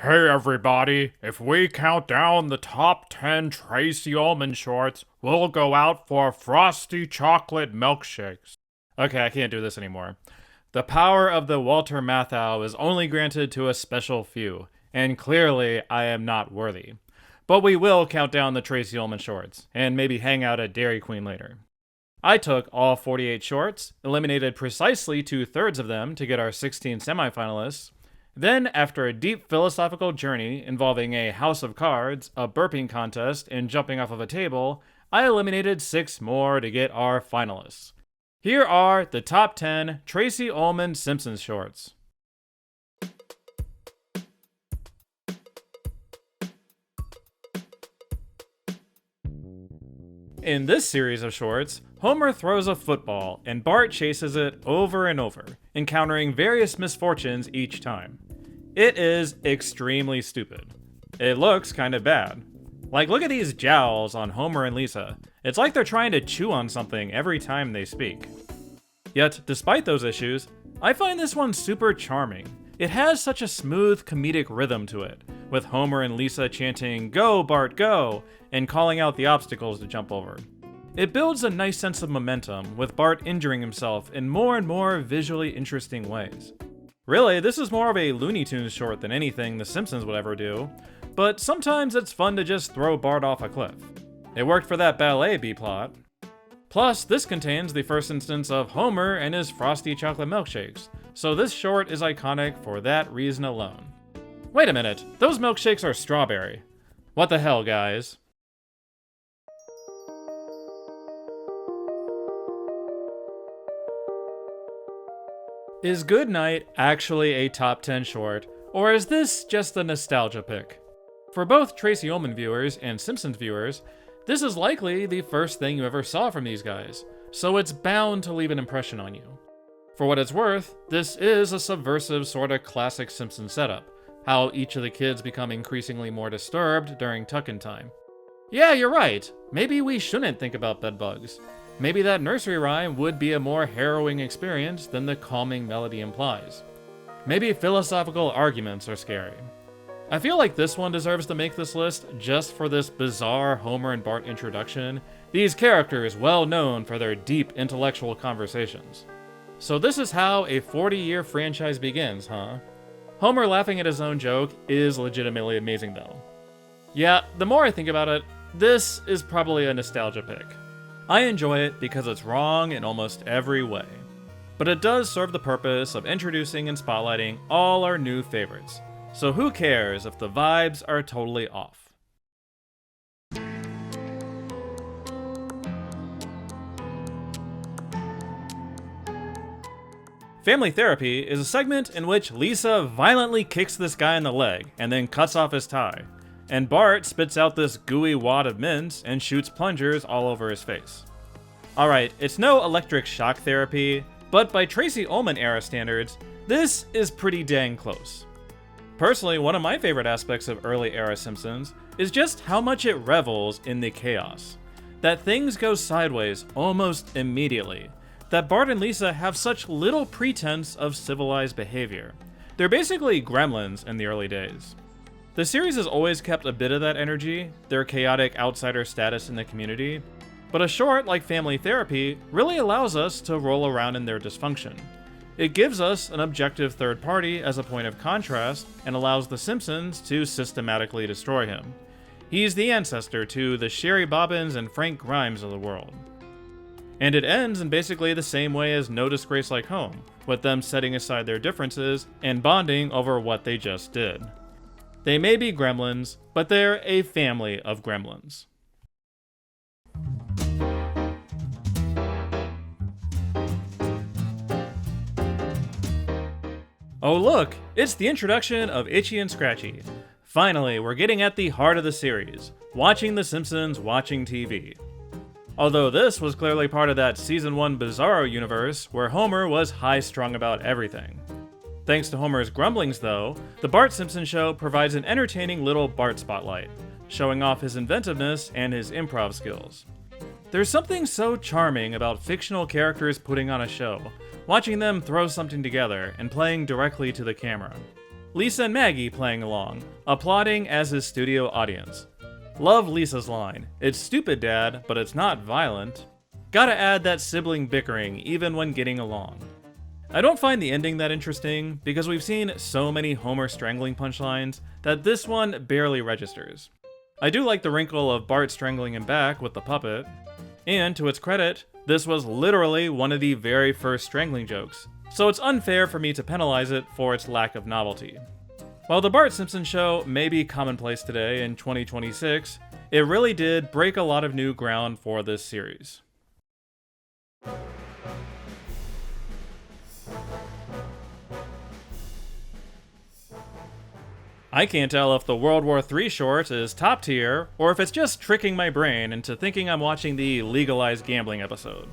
Hey everybody, if we count down the top 10 Tracey Ullman shorts, we'll go out for frosty chocolate milkshakes. Okay, I can't do this anymore. The power of the Walter Matthau is only granted to a special few, and clearly I am not worthy. But we will count down the Tracey Ullman shorts, and maybe hang out at Dairy Queen later. I took all 48 shorts, eliminated precisely 2/3 of them to get our 16 semifinalists. Then, after a deep philosophical journey involving a house of cards, a burping contest, and jumping off of a table, I eliminated 6 more to get our finalists. Here are the top 10 Tracey Ullman Simpsons shorts. In this series of shorts, Homer throws a football and Bart chases it over and over, encountering various misfortunes each time. It is extremely stupid. It looks kinda bad. Like, look at these jowls on Homer and Lisa. It's like they're trying to chew on something every time they speak. Yet, despite those issues, I find this one super charming. It has such a smooth comedic rhythm to it, with Homer and Lisa chanting, "Go, Bart, go!" and calling out the obstacles to jump over. It builds a nice sense of momentum, with Bart injuring himself in more and more visually interesting ways. Really, this is more of a Looney Tunes short than anything The Simpsons would ever do, but sometimes it's fun to just throw Bart off a cliff. It worked for that ballet B-plot. Plus, this contains the first instance of Homer and his frosty chocolate milkshakes, so this short is iconic for that reason alone. Wait a minute, those milkshakes are strawberry. What the hell, guys? Is Good Night actually a top 10 short, or is this just a nostalgia pick? For both Tracey Ullman viewers and Simpsons viewers, this is likely the first thing you ever saw from these guys, so it's bound to leave an impression on you. For what it's worth, this is a subversive sorta classic Simpsons setup, how each of the kids become increasingly more disturbed during tuck-in time. Yeah, you're right, maybe we shouldn't think about bedbugs. Maybe that nursery rhyme would be a more harrowing experience than the calming melody implies. Maybe philosophical arguments are scary. I feel like this one deserves to make this list just for this bizarre Homer and Bart introduction, these characters well known for their deep intellectual conversations. So this is how a 40-year franchise begins, huh? Homer laughing at his own joke is legitimately amazing though. Yeah, the more I think about it, this is probably a nostalgia pick. I enjoy it because it's wrong in almost every way. But it does serve the purpose of introducing and spotlighting all our new favorites. So who cares if the vibes are totally off? Family Therapy is a segment in which Lisa violently kicks this guy in the leg and then cuts off his tie. And Bart spits out this gooey wad of mints and shoots plungers all over his face. Alright, it's no electric shock therapy, but by Tracey Ullman era standards, this is pretty dang close. Personally, one of my favorite aspects of early era Simpsons is just how much it revels in the chaos. That things go sideways almost immediately. That Bart and Lisa have such little pretense of civilized behavior. They're basically gremlins in the early days. The series has always kept a bit of that energy, their chaotic outsider status in the community, but a short like Family Therapy really allows us to roll around in their dysfunction. It gives us an objective third party as a point of contrast and allows the Simpsons to systematically destroy him. He's the ancestor to the Sherry Bobbins and Frank Grimes of the world. And it ends in basically the same way as No Disgrace Like Home, with them setting aside their differences and bonding over what they just did. They may be gremlins, but they're a family of gremlins. Oh look, it's the introduction of Itchy and Scratchy. Finally, we're getting at the heart of the series, watching The Simpsons watching TV. Although this was clearly part of that Season 1 Bizarro universe where Homer was high-strung about everything. Thanks to Homer's grumblings though, the Bart Simpson show provides an entertaining little Bart spotlight, showing off his inventiveness and his improv skills. There's something so charming about fictional characters putting on a show, watching them throw something together and playing directly to the camera. Lisa and Maggie playing along, applauding as his studio audience. Love Lisa's line, "It's stupid, Dad, but it's not violent." Gotta add that sibling bickering even when getting along. I don't find the ending that interesting, because we've seen so many Homer strangling punchlines that this one barely registers. I do like the wrinkle of Bart strangling him back with the puppet, and to its credit, this was literally one of the very first strangling jokes, so it's unfair for me to penalize it for its lack of novelty. While the Bart Simpson show may be commonplace today in 2026, it really did break a lot of new ground for this series. I can't tell if the World War III short is top tier, or if it's just tricking my brain into thinking I'm watching the legalized gambling episode.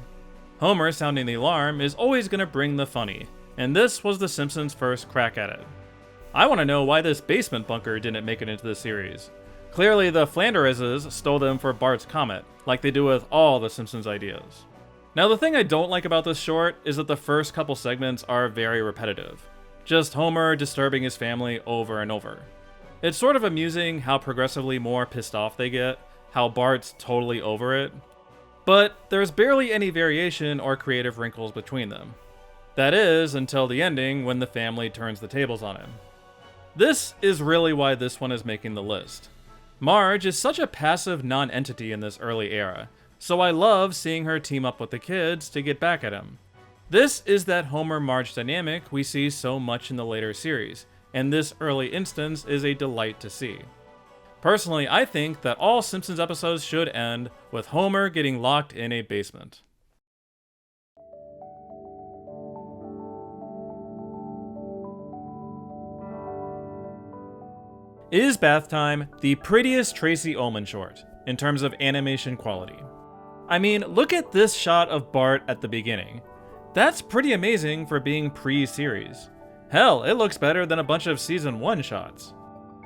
Homer sounding the alarm is always going to bring the funny, and this was the Simpsons' first crack at it. I want to know why this basement bunker didn't make it into the series. Clearly the Flanderses stole them for Bart's Comet, like they do with all the Simpsons ideas. Now the thing I don't like about this short is that the first couple segments are very repetitive. Just Homer disturbing his family over and over. It's sort of amusing how progressively more pissed off they get, how Bart's totally over it, but there's barely any variation or creative wrinkles between them. That is, until the ending when the family turns the tables on him. This is really why this one is making the list. Marge is such a passive non-entity in this early era, so I love seeing her team up with the kids to get back at him. This is that Homer-Marge dynamic we see so much in the later series, and this early instance is a delight to see. Personally, I think that all Simpsons episodes should end with Homer getting locked in a basement. Is Bath Time the prettiest Tracey Ullman short, in terms of animation quality? I mean, look at this shot of Bart at the beginning. That's pretty amazing for being pre-series. Hell, it looks better than a bunch of Season 1 shots.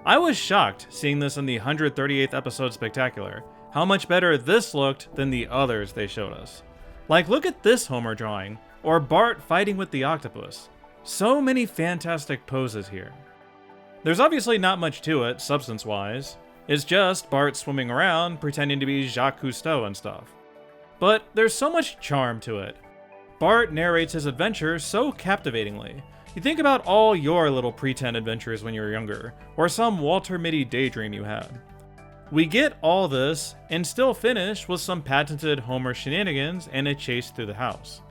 I was shocked seeing this in the 138th episode spectacular, how much better this looked than the others they showed us. Like, look at this Homer drawing, or Bart fighting with the octopus. So many fantastic poses here. There's obviously not much to it, substance-wise. It's just Bart swimming around, pretending to be Jacques Cousteau and stuff. But there's so much charm to it. Bart narrates his adventures so captivatingly. You think about all your little pretend adventures when you were younger, or some Walter Mitty daydream you had. We get all this, and still finish with some patented Homer shenanigans and a chase through the house.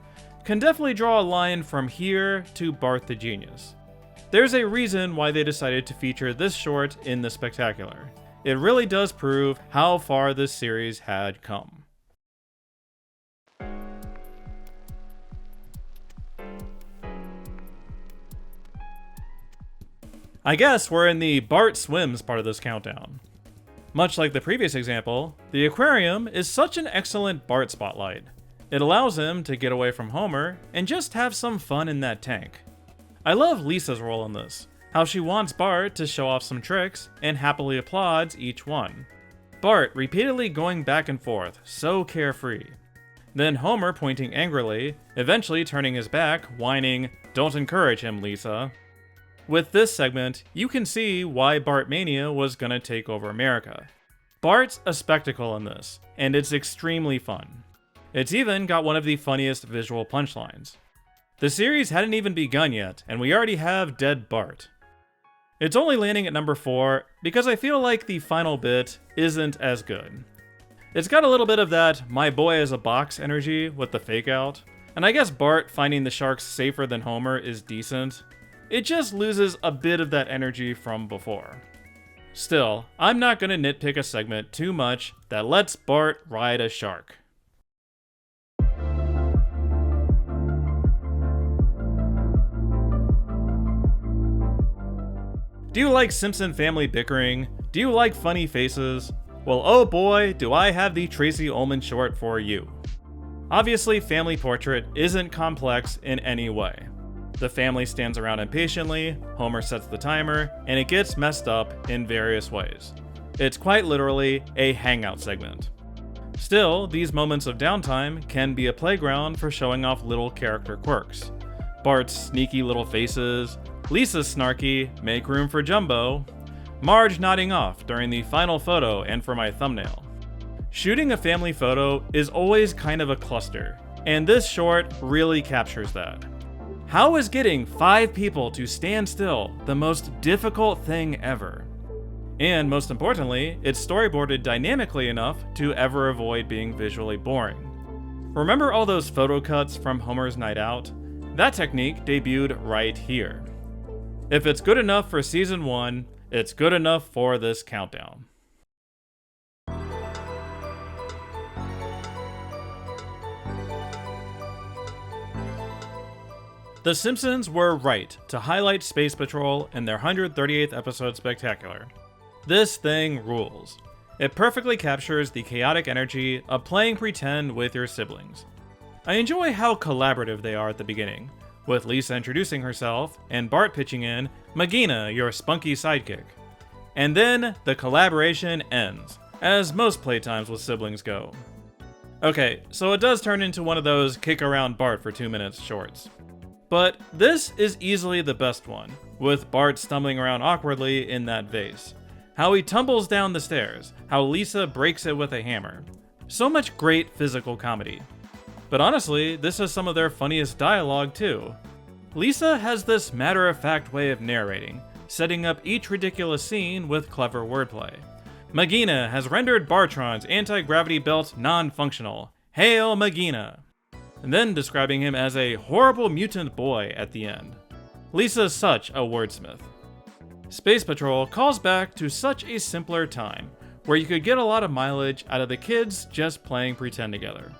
Can definitely draw a line from here to Bart the Genius. There's a reason why they decided to feature this short in the spectacular. It really does prove how far this series had come. I guess we're in the Bart Swims part of this countdown. Much like the previous example, the aquarium is such an excellent Bart spotlight. It allows him to get away from Homer and just have some fun in that tank. I love Lisa's role in this, how she wants Bart to show off some tricks and happily applauds each one. Bart repeatedly going back and forth, so carefree. Then Homer pointing angrily, eventually turning his back, whining, "Don't encourage him, Lisa." With this segment, you can see why Bartmania was gonna take over America. Bart's a spectacle in this, and it's extremely fun. It's even got one of the funniest visual punchlines. The series hadn't even begun yet, and we already have dead Bart. It's only landing at number 4 because I feel like the final bit isn't as good. It's got a little bit of that "my boy is a box" energy with the fake out, and I guess Bart finding the sharks safer than Homer is decent. It just loses a bit of that energy from before. Still, I'm not gonna nitpick a segment too much that lets Bart ride a shark. Do you like Simpson family bickering? Do you like funny faces? Well, oh boy, do I have the Tracey Ullman short for you. Obviously, Family Portrait isn't complex in any way. The family stands around impatiently, Homer sets the timer, and it gets messed up in various ways. It's quite literally a hangout segment. Still, these moments of downtime can be a playground for showing off little character quirks. Bart's sneaky little faces, Lisa's snarky, make room for Jumbo, Marge nodding off during the final photo and for my thumbnail. Shooting a family photo is always kind of a cluster, and this short really captures that. How is getting 5 people to stand still the most difficult thing ever? And most importantly, it's storyboarded dynamically enough to ever avoid being visually boring. Remember all those photo cuts from Homer's Night Out? That technique debuted right here. If it's good enough for season 1, it's good enough for this countdown. The Simpsons were right to highlight Space Patrol in their 138th episode spectacular. This thing rules. It perfectly captures the chaotic energy of playing pretend with your siblings. I enjoy how collaborative they are at the beginning, with Lisa introducing herself and Bart pitching in, "Magina, your spunky sidekick." And then the collaboration ends, as most playtimes with siblings go. Okay, so it does turn into one of those kick around Bart for 2 minutes shorts. But this is easily the best one, with Bart stumbling around awkwardly in that vase. How he tumbles down the stairs, how Lisa breaks it with a hammer. So much great physical comedy. But honestly, this is some of their funniest dialogue too. Lisa has this matter-of-fact way of narrating, setting up each ridiculous scene with clever wordplay. Magina has rendered Bartron's anti-gravity belt non-functional. Hail Magina! And then describing him as a horrible mutant boy at the end. Lisa's such a wordsmith. Space Patrol calls back to such a simpler time, where you could get a lot of mileage out of the kids just playing pretend together.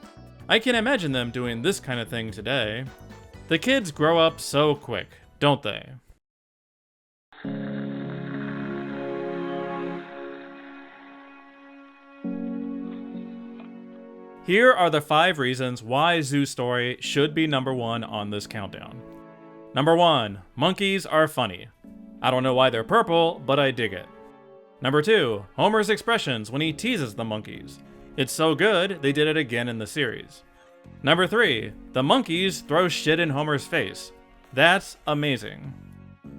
I can imagine them doing this kind of thing today. The kids grow up so quick, don't they? Here are the 5 reasons why Zoo Story should be number 1 on this countdown. Number 1, monkeys are funny. I don't know why they're purple, but I dig it. Number 2, Homer's expressions when he teases the monkeys. It's so good, they did it again in the series. Number 3, the monkeys throw shit in Homer's face. That's amazing.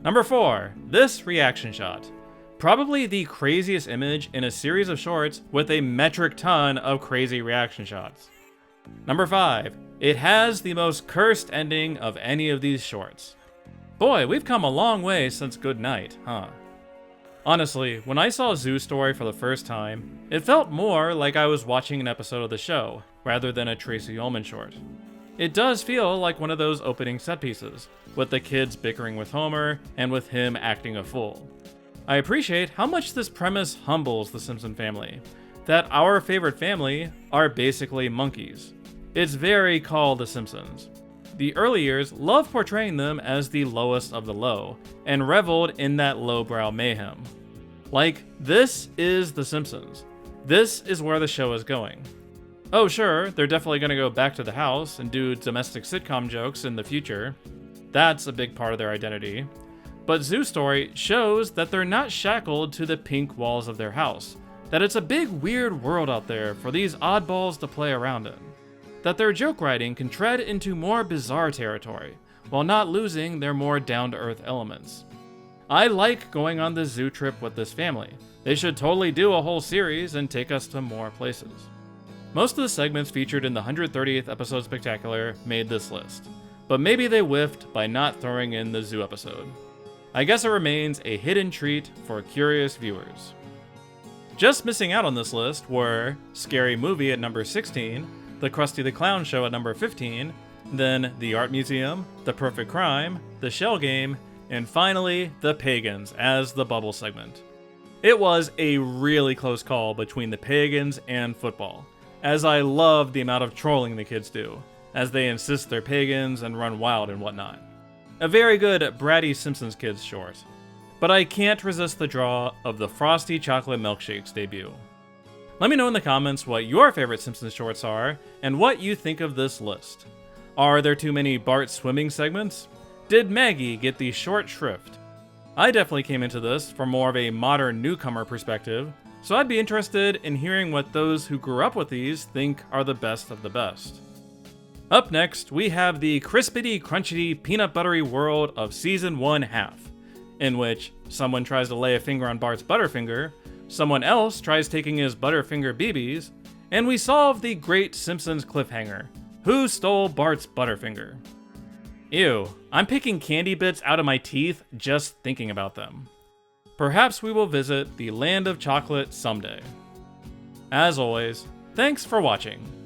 Number 4, this reaction shot. Probably the craziest image in a series of shorts with a metric ton of crazy reaction shots. Number 5, it has the most cursed ending of any of these shorts. Boy, we've come a long way since Good Night, huh? Honestly, when I saw Zoo Story for the first time, it felt more like I was watching an episode of the show, rather than a Tracey Ullman short. It does feel like one of those opening set pieces, with the kids bickering with Homer, and with him acting a fool. I appreciate how much this premise humbles the Simpson family, that our favorite family are basically monkeys. It's very Call The Simpsons. The early years loved portraying them as the lowest of the low, and reveled in that lowbrow mayhem. Like, this is The Simpsons. This is where the show is going. Oh sure, they're definitely gonna go back to the house and do domestic sitcom jokes in the future. That's a big part of their identity. But Zoo Story shows that they're not shackled to the pink walls of their house, that it's a big weird world out there for these oddballs to play around in. That their joke writing can tread into more bizarre territory, while not losing their more down-to-earth elements. I like going on this zoo trip with this family. They should totally do a whole series and take us to more places. Most of the segments featured in the 138th episode spectacular made this list, but maybe they whiffed by not throwing in the zoo episode. I guess it remains a hidden treat for curious viewers. Just missing out on this list were Scary Movie at number 16, The Krusty the Clown Show at number 15, then The Art Museum, The Perfect Crime, The Shell Game, and finally, The Pagans as the bubble segment. It was a really close call between the Pagans and football, as I love the amount of trolling the kids do, as they insist they're pagans and run wild and whatnot. A very good bratty Simpsons kids short. But I can't resist the draw of the Frosty Chocolate Milkshakes debut. Let me know in the comments what your favorite Simpsons shorts are, and what you think of this list. Are there too many Bart swimming segments? Did Maggie get the short shrift? I definitely came into this from more of a modern newcomer perspective, so I'd be interested in hearing what those who grew up with these think are the best of the best. Up next, we have the crispity, crunchity, peanut buttery world of Season 1 half, in which someone tries to lay a finger on Bart's Butterfinger, someone else tries taking his Butterfinger BBs, and we solve the great Simpsons cliffhanger. Who stole Bart's Butterfinger? Ew, I'm picking candy bits out of my teeth just thinking about them. Perhaps we will visit the land of chocolate someday. As always, thanks for watching.